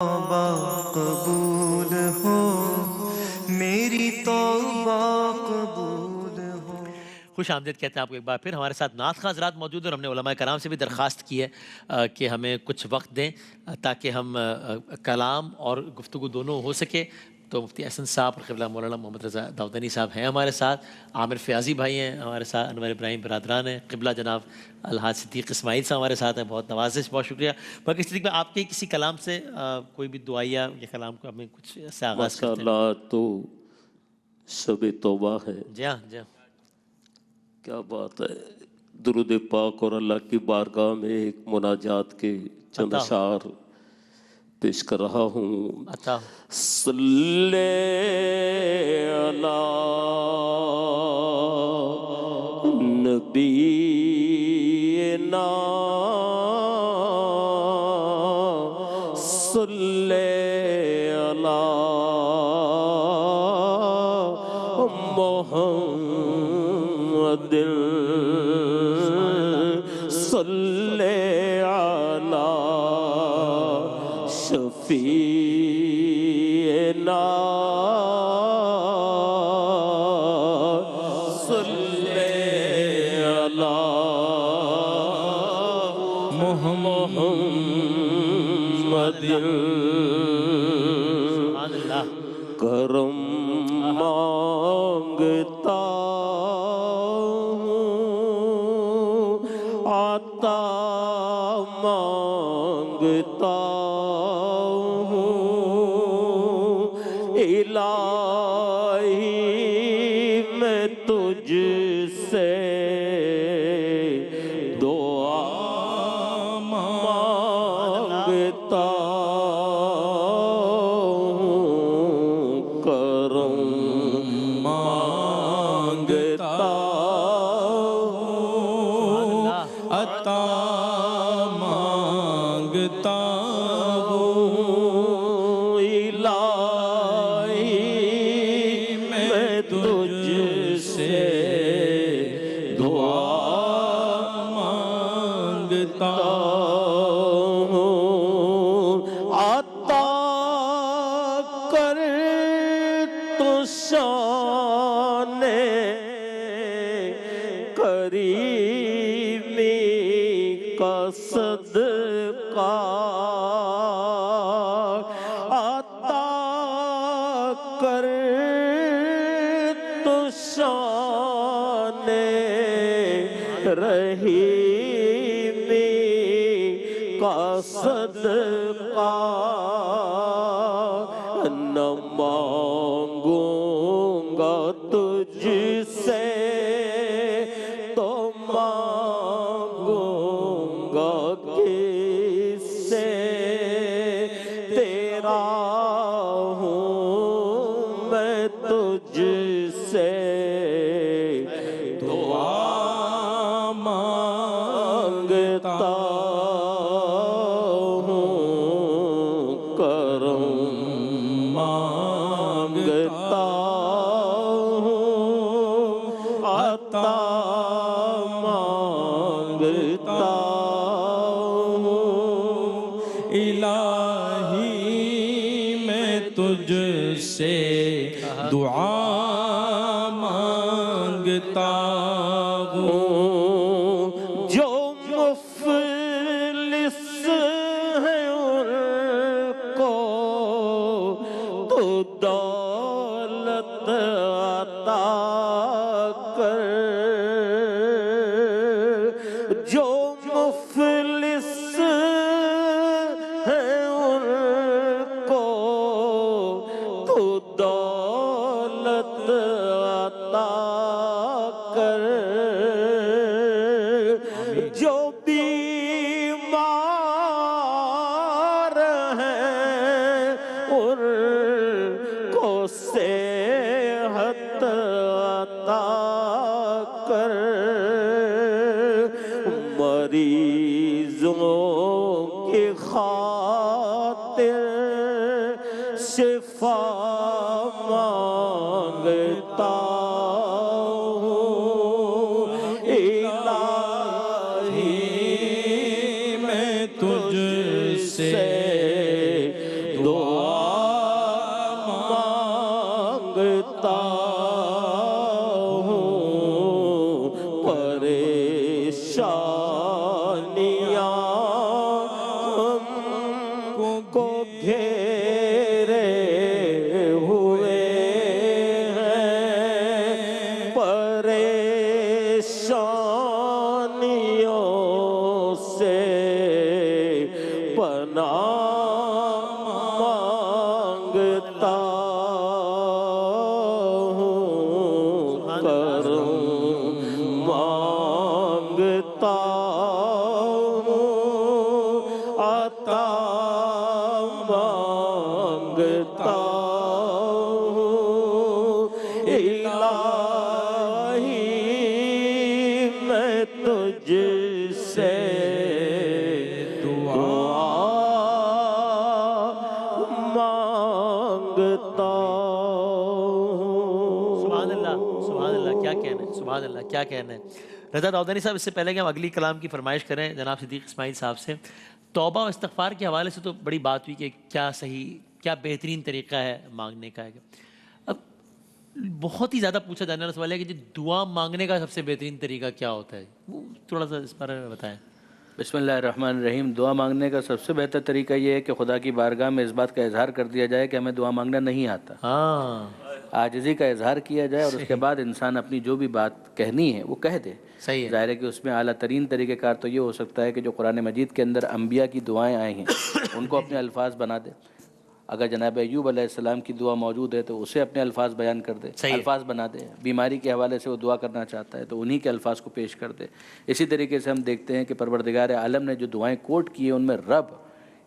توبہ قبول ہو، میری توبہ قبول ہو۔ خوش آمدید کہتے ہیں آپ کو ایک بار پھر۔ ہمارے ساتھ نعت خواں حضرات موجود ہیں اور ہم نے علماء کرام سے بھی درخواست کی ہے کہ ہمیں کچھ وقت دیں تاکہ ہم کلام اور گفتگو دونوں ہو سکے۔ تو مفتی احسن صاحب اور قبلہ مولانا محمد رضا داؤدنی صاحب ہیں ہمارے ساتھ، عامر فیاضی بھائی ہیں ہمارے ساتھ، انور ابراہیم برادران ہیں، قبلہ جناب الحاج صدیق اسماعیل صاحب ہمارے ساتھ ہیں، بہت نوازش، بہت شکریہ۔ باقی صدیق میں آپ کے کسی کلام سے کوئی بھی دعائیہ یا کلام کو ہمیں کچھ سے آغاز کرتے ہیں؟ ماشاءاللہ، تو شب توبہ ہے، جی ہاں جی ہاں، کیا بات ہے۔ درود پاک اور اللہ کی بارگاہ میں ایک مناجات کے چند عطا اشعار پیش کر رہا ہوں۔ عطا صلی علی نبینا، صلی علی محمد، صلی علی شفیعنا، صلی علی محمد۔ سبحان اللہ، کرم مانگتا ہوں، عطا مانگتا ہوں، الہی میں تجھ سے دعا مانگتا ہوں، کرم مانگتا ہوں، عطا مانگتا ہوں، الہی میں تجھ سے دعا مانگتا ہوں، عطا کر تو شان کریمی کا صدقہ، عطا کر تو شان رحیمی کا صدقہ، نہ مانگوں گا تجھ سے تو مانگوں گا کس سے، تیرا ہوں میں تجھ سے دعا مانگتا ہوں، کرم مانگتا ہوں، عطا مانگتا ہوں، الہی میں تجھ سے دعا مانگتا ہوں، جو مفلس ہیں ان کو تو دولت عطا کر، جو مفلس ہیں ان کو تو دولت عطا کر، جو بیمار ہیں ان کو صحت عطا کر، مریضوں کی خاطر شفا مانگتا ہوں، الہی میں تجھ سے دعا مانگتا ہوں، پریشانیاں ہم کو گھیرے ہوئے ہیں، پریشانیوں سے پناہ مانگتا ہوں، کرم مانگتا ہوں، عطا مانگتا ہوں، الہی میں تجھ سے دعا مانگتا ہوں۔ سبحان اللہ، سبحان اللہ، کیا کہنا ہے، سبحان اللہ، کیا کہنا ہے۔ رضا داؤدانی صاحب، اس سے پہلے کہ ہم اگلی کلام کی فرمائش کریں جناب صدیق اسماعیل صاحب سے، توبہ و استغفار کے حوالے سے تو بڑی بات ہوئی کہ کیا صحیح، کیا بہترین طریقہ ہے مانگنے کا ہے۔ اب بہت ہی زیادہ پوچھا جانے والا سوال ہے کہ دعا مانگنے کا سب سے بہترین طریقہ کیا ہوتا ہے، وہ تھوڑا سا اس بارے میں بتائیں۔ بسم اللہ الرحمن الرحیم۔ دعا مانگنے کا سب سے بہتر طریقہ یہ ہے کہ خدا کی بارگاہ میں اس بات کا اظہار کر دیا جائے کہ ہمیں دعا مانگنا نہیں آتا، ہاں عاجزی کا اظہار کیا جائے، اور اس کے بعد انسان اپنی جو بھی بات کہنی ہے وہ کہہ دے۔ صحیح ہے، ظاہر ہے کہ اس میں اعلیٰ ترین طریقہ کار تو یہ ہو سکتا ہے کہ جو قرآن مجید کے اندر انبیاء کی دعائیں آئی ہیں ان کو اپنے الفاظ بنا دے۔ اگر جناب ایوب علیہ السلام کی دعا موجود ہے تو اسے اپنے الفاظ بیان کر دے، صحیح ہے، الفاظ بنا دے۔ بیماری کے حوالے سے وہ دعا کرنا چاہتا ہے تو انہی کے الفاظ کو پیش کر دے۔ اسی طریقے سے ہم دیکھتے ہیں کہ پروردگار عالم نے جو دعائیں کوٹ کی ہیں ان میں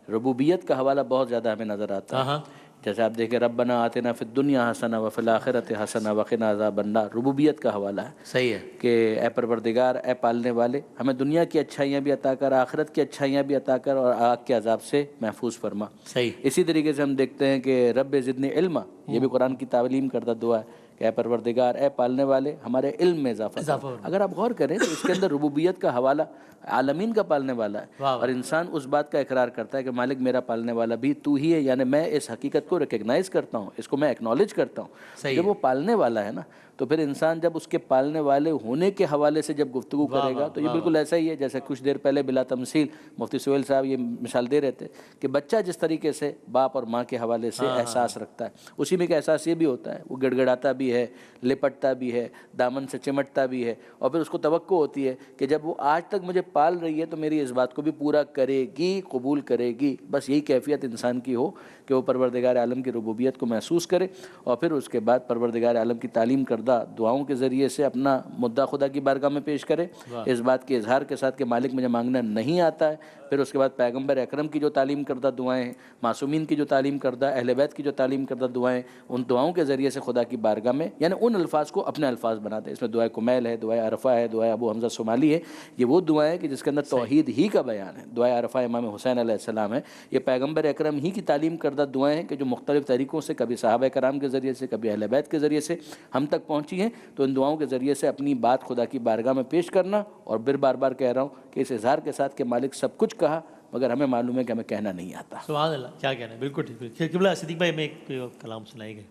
ربوبیت کا حوالہ بہت زیادہ ہمیں نظر آتا ہے۔ ہاں جیسے آپ دیکھیں ربنا آتنا فی الدنیا حسنہ وفی الآخرۃ حسنہ وقنا عذاب النار، ربوبیت کا حوالہ ہے صحیح ہے، کہ اے پروردگار، اے پالنے والے، ہمیں دنیا کی اچھائیاں بھی عطا کر، آخرت کی اچھائیاں بھی عطا کر، اور آگ کے عذاب سے محفوظ فرما۔ صحیح، اسی طریقے سے ہم دیکھتے ہیں کہ رب زدنی علما، یہ بھی قرآن کی تعلیم کردہ دعا ہے کہ اے پروردگار، اے پالنے والے، ہمارے علم میں اضافہ کر۔ اگر آپ غور کریں تو اس کے اندر ربوبیت کا حوالہ عالمین کا پالنے والا ہے، اور انسان اس بات کا اقرار کرتا ہے کہ مالک میرا پالنے والا بھی تو ہی ہے، یعنی میں اس حقیقت کو ریکگنائز کرتا ہوں، اس کو میں ایکنالج کرتا ہوں۔ جب وہ پالنے والا ہے نا تو پھر انسان جب اس کے پالنے والے ہونے کے حوالے سے جب گفتگو کرے گا تو یہ بالکل ایسا ہی ہے جیسے کچھ دیر پہلے بلا تمثیل مفتی سہیل صاحب یہ مثال دے رہے تھے کہ بچہ جس طریقے سے باپ اور ماں کے حوالے سے احساس رکھتا ہے، اسی میں ایک احساس یہ بھی ہوتا ہے، وہ گڑ گڑاتا بھی ہے، لپٹتا بھی ہے، دامن سے چمٹتا بھی ہے، اور پھر اس کو توقع ہوتی ہے کہ جب وہ آج تک مجھے پال رہی ہے تو میری اس بات کو بھی پورا کرے گی، قبول کرے گی۔ بس یہی کیفیت انسان کی ہو کہ وہ پروردگار عالم کی ربوبیت کو محسوس کرے، اور پھر اس کے بعد پروردگار عالم کی تعلیم کردہ دعاؤں کے ذریعے سے اپنا مدعا خدا کی بارگاہ میں پیش کرے، اس بات کے اظہار کے ساتھ کہ مالک مجھے مانگنا نہیں آتا ہے۔ پھر اس کے بعد پیغمبر اکرم کی جو تعلیم کردہ دعائیں ہیں، معصومین کی جو تعلیم کردہ، اہل بیت کی جو تعلیم کردہ دعائیں، ان دعاؤں کے ذریعے سے خدا کی بارگاہ میں یعنی ان الفاظ کو اپنے الفاظ بنا دے۔ اس میں دعائے کمیل ہے، دعائے عرفہ ہے، دعائے ابو حمزہ صومالی ہے، یہ وہ دعائیں کہ جس کے اندر توحید ہی کا بیان ہے۔ دعائے عرفہ امام حسین علیہ السلام ہے، یہ پیغمبر اکرم ہی کی تعلیم کردہ دعائیں ہیں کہ جو مختلف طریقوں سے کبھی صحابہ کرام کے ذریعے سے، کبھی اہل بیت کے ذریعے سے ہم تک پہنچی ہیں۔ تو ان دعاؤں کے ذریعے سے اپنی بات خدا کی بارگاہ میں پیش کرنا، اور پھر بار بار کہہ رہا ہوں کہ اس اظہار کے ساتھ کہ مالک سب کچھ کہا مگر ہمیں معلوم ہے کہ ہمیں کہنا نہیں آتا۔ سبحان اللہ، کیا کہنا ہے، بالکل ٹھیک۔ قبلہ صدیق بھائی میں ایک کلام سنائے گا۔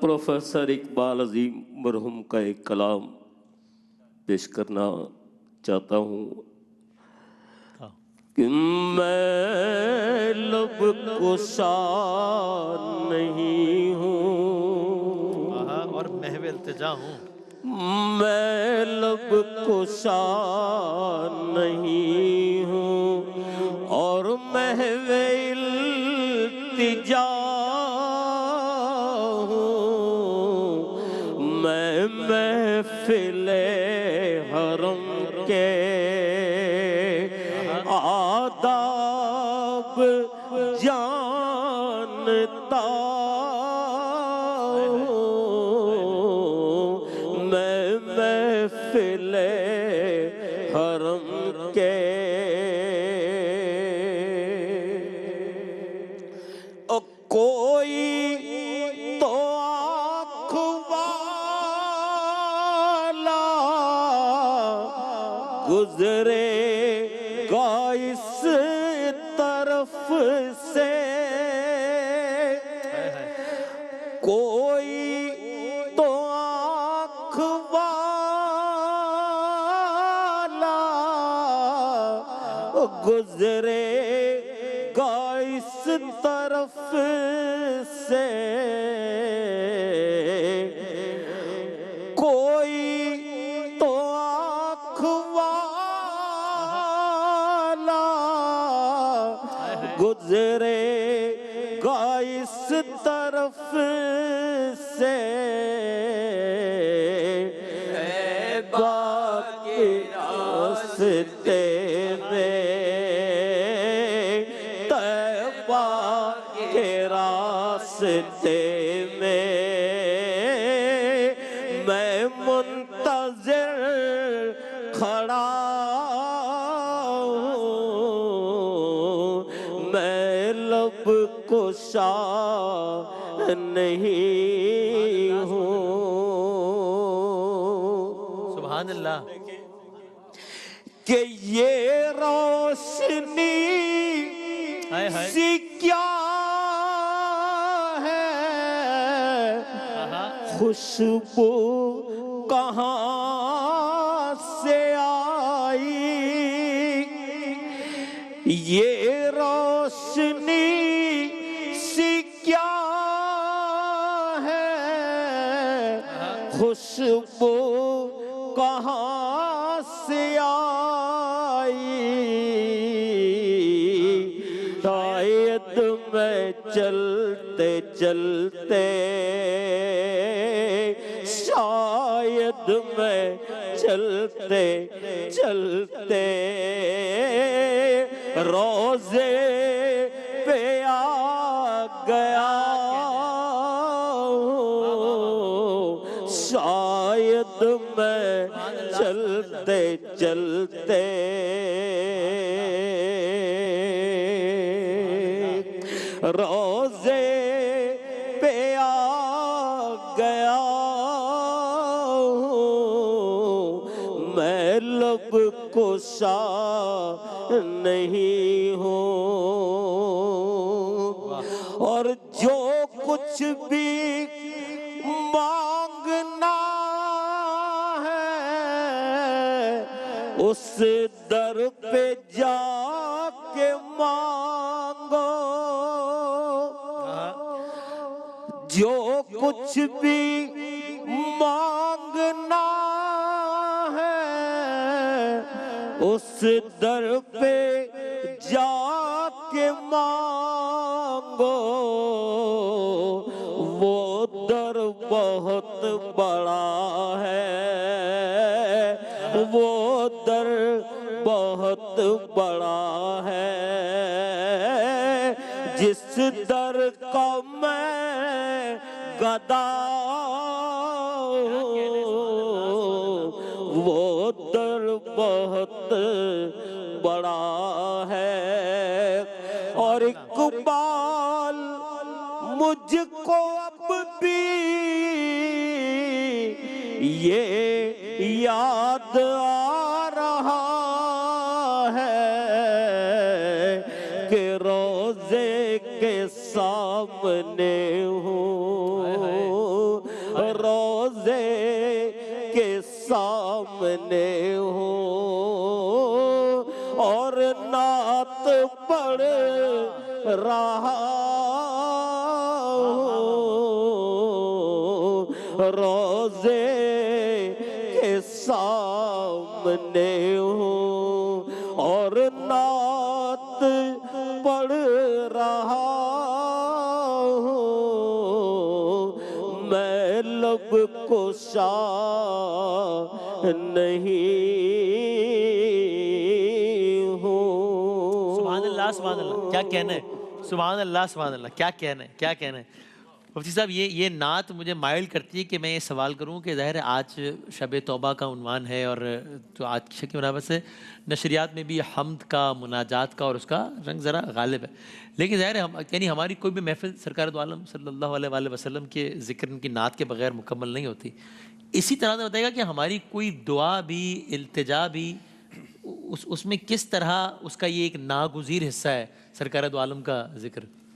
پروفیسر اقبال عظیم مرحوم کا ایک کلام پیش کرنا چاہتا ہوں کہ میں لب کشا نہیں ہوں، اور محو التجا ہوں، میں لب کشا نہیں ہوں، اور محو التجا ہوں، میں محفل حرم کے آداب جانتا ہوں، میں محفل حرم کے کوئی تو آنکھ والا گزرے گا اس طرف سے، کوئی تو آنکھ والا گزرے گا اس طرف سے، کوئی تو آنکھ والا گزرے گا اس طرف سے، باقی راستے میں، طیبہ کے راستے میں میں منتظر کھڑا ہوں، میں لب کشا نہیں ہوں۔ سبحان اللہ۔ کہ یہ روشنی ہائے ہائے۔ سی کیا ہے، خوشبو کہاں سے آئی، یہ روشنی سی کیا ہے، خوشبو کہاں سے آئی، شاید میں چلتے چلتے، شاید میں چلتے چلتے روضے پہ آ گیا ہوں، شاید میں چلتے چلتے روضے پہ آ گیا ہوں، میں لب کشا نہیں ہوں، اور جو کچھ بھی مانگنا ہے اس در پہ جا کے مانگو، جو کچھ بھی مانگنا ہے اس در پہ جا کے مانگو، وہ در بہت بڑا ہے، وہ در بہت بڑا ہے، جس در کا میں گدا ہوں، وہ در بہت بڑا ہے، اور اقبال مجھ کو اب بھی یہ یاد آ رہا ہے کہ روضے کے سامنے ہوں، روضے کے سامنے ہوں، اور نعت پڑھ رہا ہوں، روضے کے سامنے ہوں، اور نعت پڑھ رہا ہوں، میں لب کشا نہیں ہوں۔ سبحان اللہ، سبحان اللہ، کیا کہنا ہے، سبحان اللہ، سبحان اللہ، کیا کہنا ہے، کیا کہنا ہے۔ مفتی صاحب یہ نعت مجھے مائل کرتی ہے کہ میں یہ سوال کروں کہ ظاہر ہے آج شب توبہ کا عنوان ہے، اور تو آج کی مناسبت سے نشریات میں بھی حمد کا، مناجات کا اور اس کا رنگ ذرا غالب ہے، لیکن ظاہر ہے یعنی ہماری کوئی بھی محفل سرکار دو عالم صلی اللہ علیہ وآلہ وسلم کے ذکر ان کی نعت کے بغیر مکمل نہیں ہوتی۔ اسی طرح سے بتائے گا کہ ہماری کوئی دعا بھی، التجا بھی، اس میں کس طرح اس کا یہ ایک ناگزیر حصہ ہے سرکار دو عالم کا ذکر؟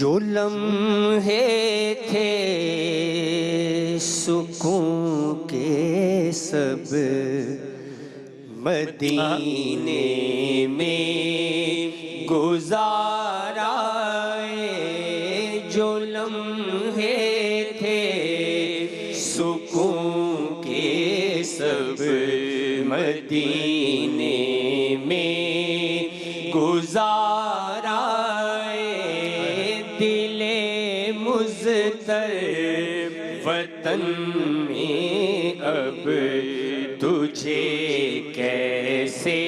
جو لمحے تھے سکون کے سب مدینے میں گزارا، جو لمحے تھے سکون کے سب مدینے میں گزارا، دل مضطر وطن میں اب تجھے کیسے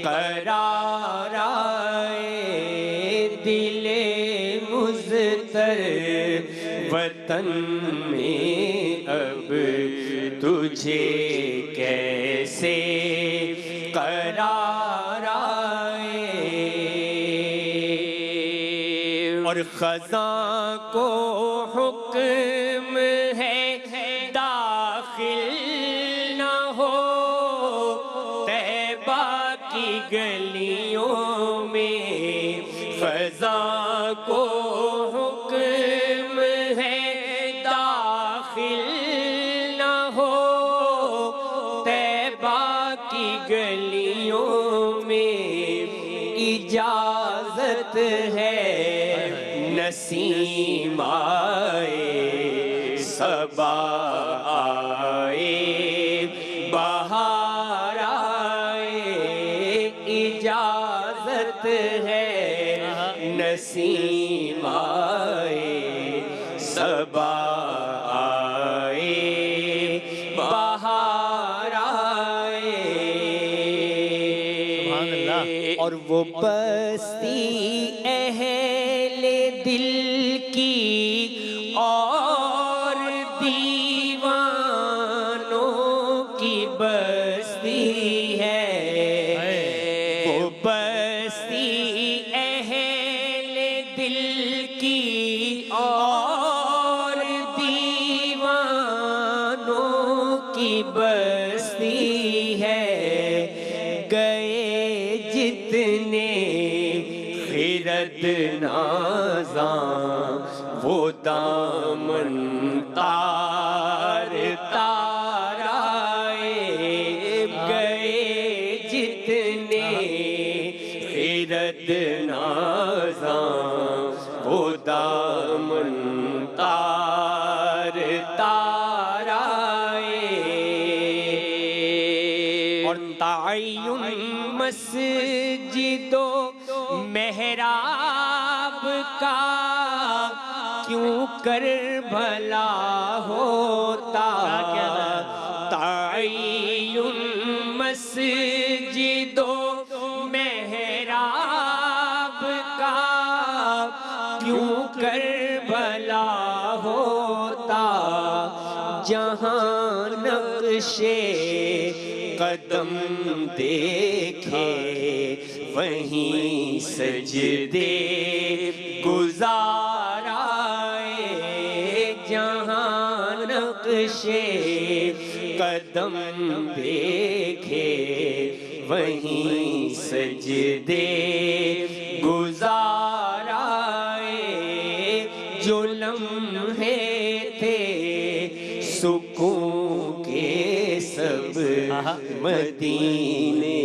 قرار آئے، دل مضطر وطن میں اب تجھے کیسے قرار آئے، اور خزاں کو حکم ہے داخل نہ ہو طیبہ کی گلیوں میں، خزاں کو حکم ہے داخل نہ ہو طیبہ کی گلیوں میں، اجازت ہے نسیم آئے صبا آئے بہار آئے، اجازت ہے نسیم آئے صبا آئے بہار آئے، سبحان اللہ۔ اور وہ بستی اہل دل کی اور دیوانوں کی بستی ہے، وہ بستی اہل دل کی اور دیوانوں کی بستی ہے، گئے جتنے خرد نازاں وہ دامن تار تار آئے، گئے جتنے خرد نازاں وہ دامن تار تار آئے، اور تعین مسجد و محراب کا کیوں کر بھلا ہوتا، تعین مسجد و محراب کا کیوں کر بھلا ہوتا، جہاں نقشے قدم دیکھے وہیں سجدے گزار آئے، جہاں نقشے قدم دیکھے وہیں سجدے گزار آئے، جو لمحے تھے سکون کے سب مدینے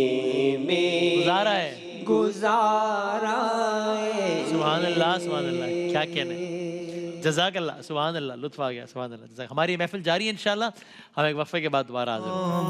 میں گزارا ہے، گزارا ہے۔ سبحان اللہ، سبحان اللہ، کیا کہنے، جزاک اللہ، سبحان اللہ، لطف آ گیا، سبحان اللہ۔ ہماری محفل جاری ہے انشاءاللہ، ہم ایک وقفے کے بعد دوبارہ حاضر ہوں۔